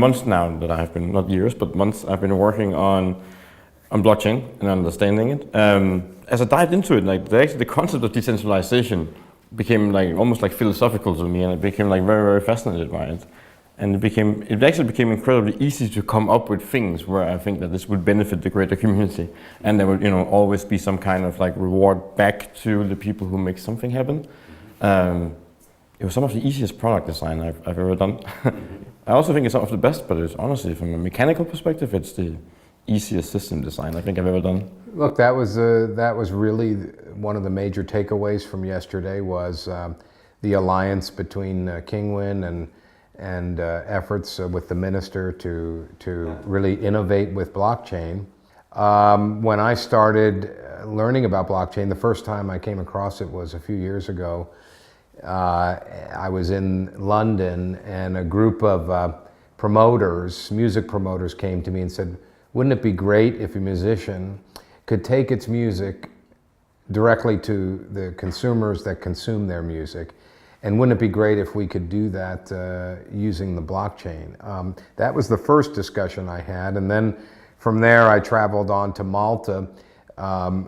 months now that I've been, not years, but months, I've been working on blockchain and understanding it. As I dived into it, like the concept of decentralization became like almost like philosophical to me, and I became like very, very fascinated by it. And it actually became incredibly easy to come up with things where I think that this would benefit the greater community, and there would, you know, always be some kind of like reward back to the people who make something happen. It was some of the easiest product design I've ever done. I also think it's some of the best, but it's honestly, from a mechanical perspective, it's the easiest system design I think I've ever done. Look, that was really one of the major takeaways from yesterday was the alliance between Kinguin and efforts with the minister to really innovate with blockchain. When I started learning about blockchain, the first time I came across it was a few years ago. I was in London, and a group of promoters, music promoters, came to me and said, wouldn't it be great if a musician could take its music directly to the consumers that consume their music? And wouldn't it be great if we could do that using the blockchain? That was the first discussion I had. And then from there, I traveled on to Malta,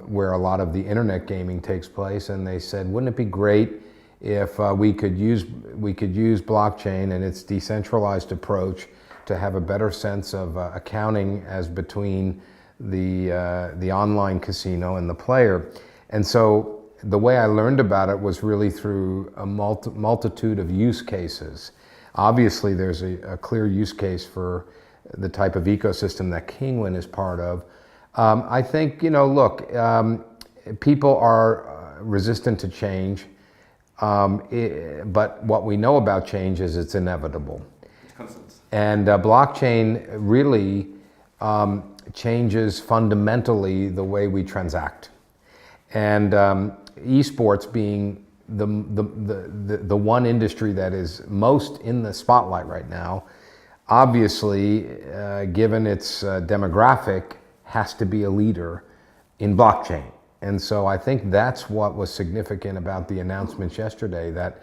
where a lot of the internet gaming takes place. And they said, wouldn't it be great if we could use blockchain and its decentralized approach to have a better sense of accounting as between the online casino and the player. And so the way I learned about it was really through a multitude of use cases. Obviously, there's a clear use case for the type of ecosystem that Kinguin is part of. I think, you know, look, people are resistant to change, but what we know about change is it's inevitable. It's constant. And blockchain really changes fundamentally the way we transact. And esports being the one industry that is most in the spotlight right now, obviously, given its demographic, has to be a leader in blockchain. And so I think that's what was significant about the announcements yesterday, that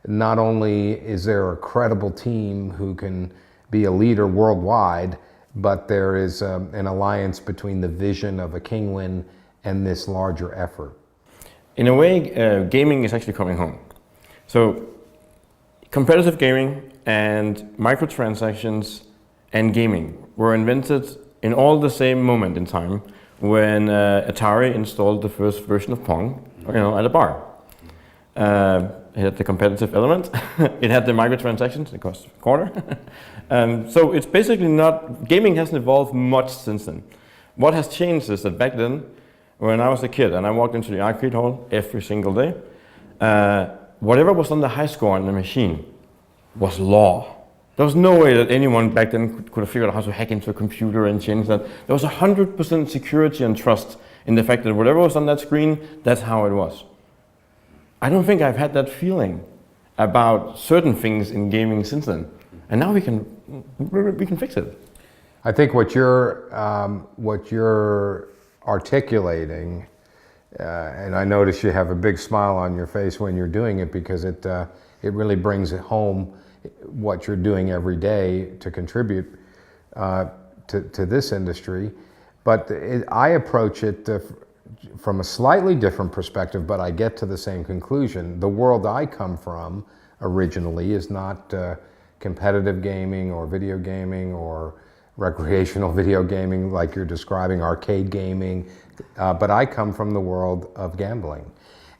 not only is there a credible team who can be a leader worldwide, but there is an alliance between the vision of a Kinguin and this larger effort. In a way, gaming is actually coming home. So competitive gaming and microtransactions and gaming were invented in all the same moment in time when Atari installed the first version of Pong, you know, at a bar. It had the competitive element, it had the microtransactions, it cost a quarter. So it's basically not, gaming hasn't evolved much since then. What has changed is that back then, when I was a kid and I walked into the arcade hall every single day, whatever was on the high score on the machine was law. There was no way that anyone back then could have figured out how to hack into a computer and change that. There was 100% security and trust in the fact that whatever was on that screen, that's how it was. I don't think I've had that feeling about certain things in gaming since then. And now we can fix it. I think what you're articulating, and I notice you have a big smile on your face when you're doing it, because it really brings it home what you're doing every day to contribute to this industry. But I approach it from a slightly different perspective, but I get to the same conclusion. The world I come from originally is not competitive gaming or video gaming or recreational video gaming like you're describing, arcade gaming, but I come from the world of gambling.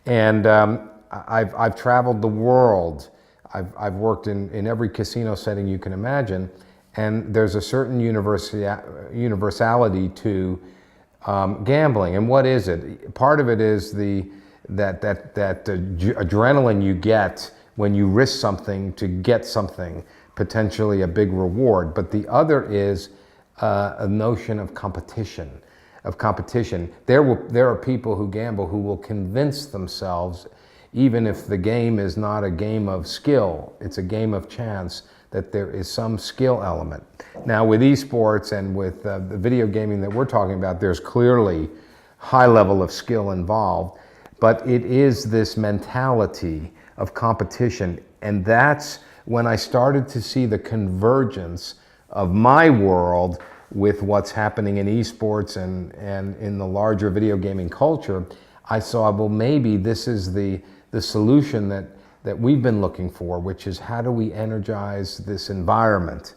And I've traveled the world. I've worked in every casino setting you can imagine, and there's a certain universality to gambling. And what is it? Part of it is that adrenaline you get when you risk something to get something, potentially a big reward. But the other is a notion of competition. There are people who gamble who will convince themselves, even if the game is not a game of skill, it's a game of chance, that there is some skill element. Now with esports and with the video gaming that we're talking about, there's clearly high level of skill involved, but it is this mentality of competition. And that's when I started to see the convergence of my world with what's happening in esports and in the larger video gaming culture, I saw, well, maybe this is the solution that we've been looking for, which is how do we energize this environment?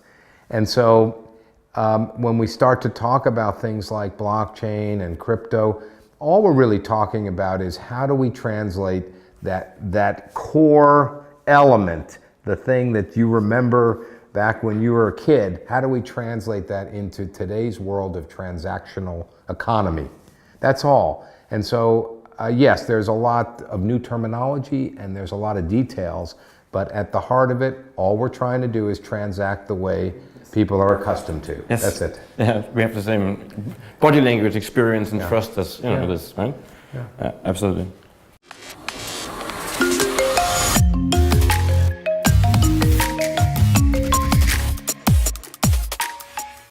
And so when we start to talk about things like blockchain and crypto, all we're really talking about is how do we translate that core element, the thing that you remember back when you were a kid, how do we translate that into today's world of transactional economy? That's all. And so, yes, there's a lot of new terminology and there's a lot of details, but at the heart of it, all we're trying to do is transact the way people are accustomed to. Yes. That's it. Yeah, we have the same body language experience and trust as, you know, this, right? Yeah. Absolutely.